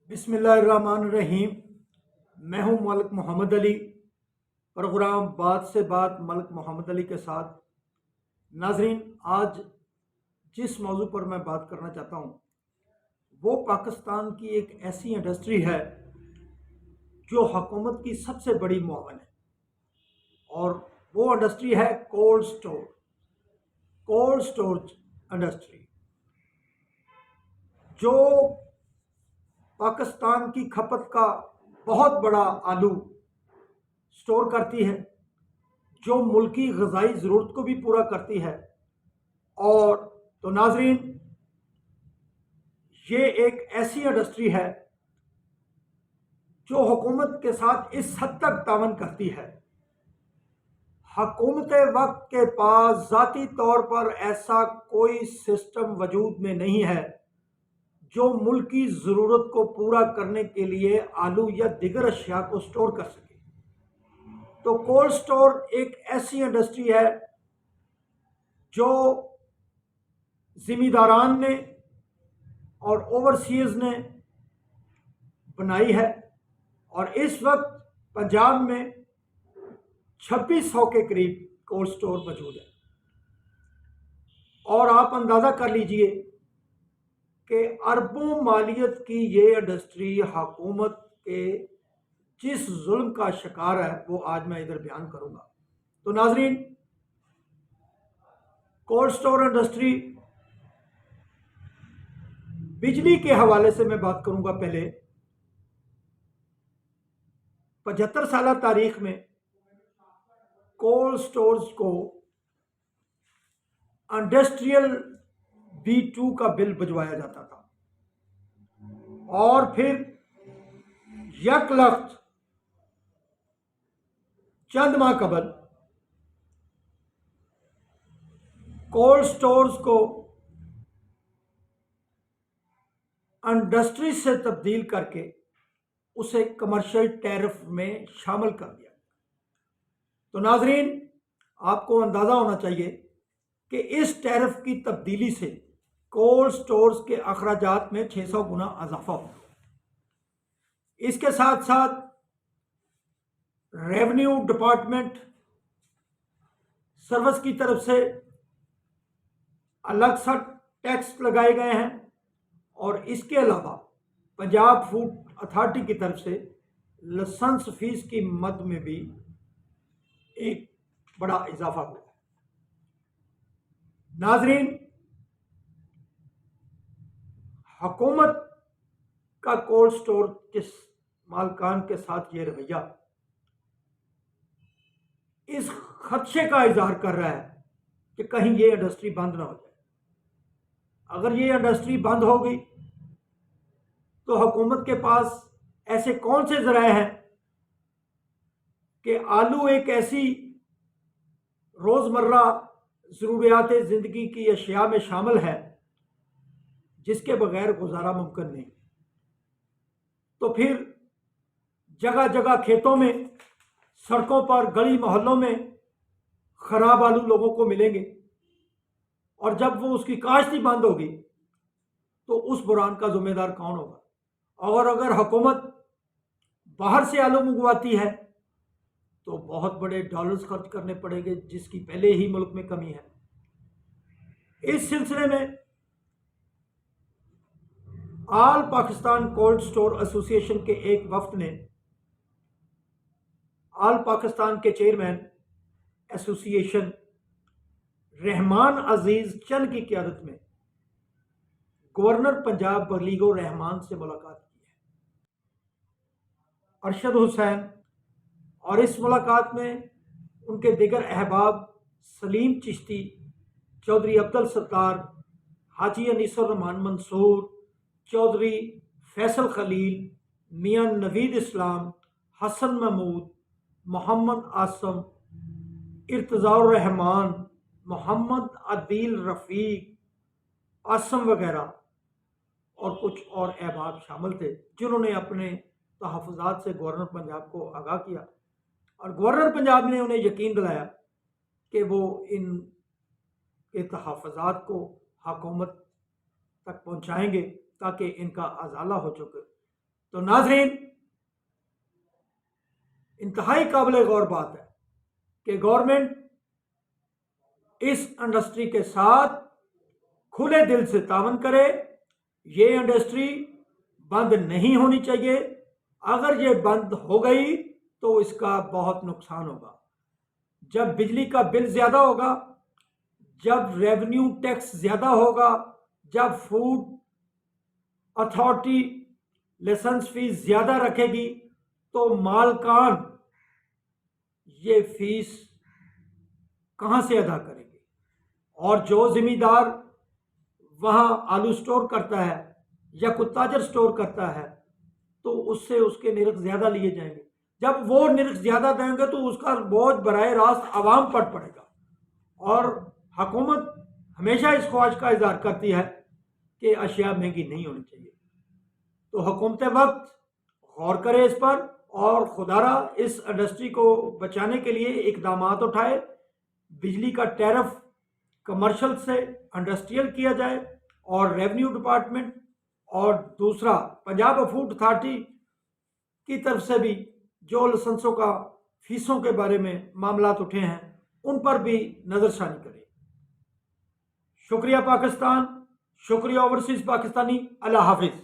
بسم اللہ الرحمن الرحیم۔ میں ہوں ملک محمد علی، پروگرام بات سے بات ملک محمد علی کے ساتھ۔ ناظرین، آج جس موضوع پر میں بات کرنا چاہتا ہوں وہ پاکستان کی ایک ایسی انڈسٹری ہے جو حکومت کی سب سے بڑی معاون ہے، اور وہ انڈسٹری ہے کولڈ سٹورج انڈسٹری، جو پاکستان کی کھپت کا بہت بڑا آلو سٹور کرتی ہے، جو ملکی غذائی ضرورت کو بھی پورا کرتی ہے۔ اور تو ناظرین، یہ ایک ایسی انڈسٹری ہے جو حکومت کے ساتھ اس حد تک تعاون کرتی ہے۔ حکومت وقت کے پاس ذاتی طور پر ایسا کوئی سسٹم وجود میں نہیں ہے جو ملکی ضرورت کو پورا کرنے کے لیے آلو یا دیگر اشیاء کو سٹور کر سکے۔ تو کولڈ سٹور ایک ایسی انڈسٹری ہے جو ذمہ داران نے اور اوورسیز نے بنائی ہے، اور اس وقت پنجاب میں 2600 کے قریب کولڈ سٹور موجود ہے۔ اور آپ اندازہ کر لیجئے کہ اربوں مالیت کی یہ انڈسٹری حکومت کے جس ظلم کا شکار ہے وہ آج میں ادھر بیان کروں گا۔ تو ناظرین، کولڈ سٹور انڈسٹری بجلی کے حوالے سے میں بات کروں گا۔ پہلے 75 سالہ تاریخ میں کولڈ سٹورز کو انڈسٹریل B2 کا بل بھجوایا جاتا تھا، اور پھر یک لخت چند ماہ قبل کولڈ سٹورز کو انڈسٹری سے تبدیل کر کے اسے کمرشل ٹیرف میں شامل کر دیا۔ تو ناظرین، آپ کو اندازہ ہونا چاہیے کہ اس ٹیرف کی تبدیلی سے کولڈ سٹورز کے اخراجات میں 600 گنا اضافہ ہوا۔ اس کے ساتھ ساتھ ریونیو ڈپارٹمنٹ سروس کی طرف سے الگ سا ٹیکس لگائے گئے ہیں، اور اس کے علاوہ پنجاب فوڈ اتھارٹی کی طرف سے لائسنس فیس کی مد میں بھی ایک بڑا اضافہ ہوا۔ ناظرین، حکومت کا کولڈ سٹور کے مالکان کے ساتھ یہ رویہ اس خدشے کا اظہار کر رہا ہے کہ کہیں یہ انڈسٹری بند نہ ہو جائے۔ اگر یہ انڈسٹری بند ہو گئی تو حکومت کے پاس ایسے کون سے ذرائع ہیں کہ آلو ایک ایسی روزمرہ ضروریات زندگی کی اشیاء میں شامل ہے جس کے بغیر گزارا ممکن نہیں۔ تو پھر جگہ جگہ کھیتوں میں، سڑکوں پر، گلی محلوں میں خراب آلو لوگوں کو ملیں گے، اور جب وہ اس کی کاشت ہی بند ہوگی تو اس بحران کا ذمہ دار کون ہوگا؟ اور اگر حکومت باہر سے آلو منگواتی ہے تو بہت بڑے ڈالرز خرچ کرنے پڑیں گے، جس کی پہلے ہی ملک میں کمی ہے۔ اس سلسلے میں آل پاکستان کولڈ سٹور ایسوسی ایشن کے ایک وفد نے آل پاکستان کے چیئرمین ایسوسی ایشن رحمان عزیز چند کی قیادت میں گورنر پنجاب بلیغ الرحمان سے ملاقات کی ہے، ارشد حسین، اور اس ملاقات میں ان کے دیگر احباب سلیم چشتی، چودھری عبدالستار، حاجی انیس الرحمان منصور، چودھری فیصل خلیل، میاں نوید اسلام، حسن محمود، محمد عاصم، ارتضاء الرحمان، محمد عدیل رفیق، عاصم وغیرہ اور کچھ اور احباب شامل تھے، جنہوں نے اپنے تحفظات سے گورنر پنجاب کو آگاہ کیا، اور گورنر پنجاب نے انہیں یقین دلایا کہ وہ ان کے تحفظات کو حکومت تک پہنچائیں گے تاکہ ان کا ازالہ ہو چکے، تو ناظرین، انتہائی قابل غور بات ہے کہ گورنمنٹ اس انڈسٹری کے ساتھ کھلے دل سے تعاون کرے. یہ انڈسٹری بند نہیں ہونی چاہیے. اگر یہ بند ہو گئی تو اس کا بہت نقصان ہوگا. جب بجلی کا بل زیادہ ہوگا، جب ریونیو ٹیکس زیادہ ہوگا، جب فوڈ اتھارٹی لائسنس فیس زیادہ رکھے گی تو مالکان یہ فیس کہاں سے ادا کریں گے؟ اور جو زمیندار وہاں آلو سٹور کرتا ہے یا کوئی تاجر سٹور کرتا ہے تو اس سے اس کے نرخ زیادہ لیے جائیں گے. جب وہ نرخ زیادہ دیں گے تو اس کا بوجھ براہ راست عوام پر پڑے گا. اور حکومت ہمیشہ اس خواہش کا اظہار کرتی ہے کہ اشیاء مہنگی نہیں ہونی چاہیے. تو حکومت وقت غور کرے اس پر اور خدارا اس انڈسٹری کو بچانے کے لیے اقدامات اٹھائے. بجلی کا ٹیرف کمرشل سے انڈسٹریل کیا جائے، اور ریونیو ڈپارٹمنٹ اور دوسرا پنجاب فوڈ اتھارٹی کی طرف سے بھی جو لائسنسوں کا فیسوں کے بارے میں معاملات اٹھے ہیں ان پر بھی نظر ثانی کرے. شکریہ پاکستان، شکریہ اوورسیز پاکستانی. اللہ حافظ.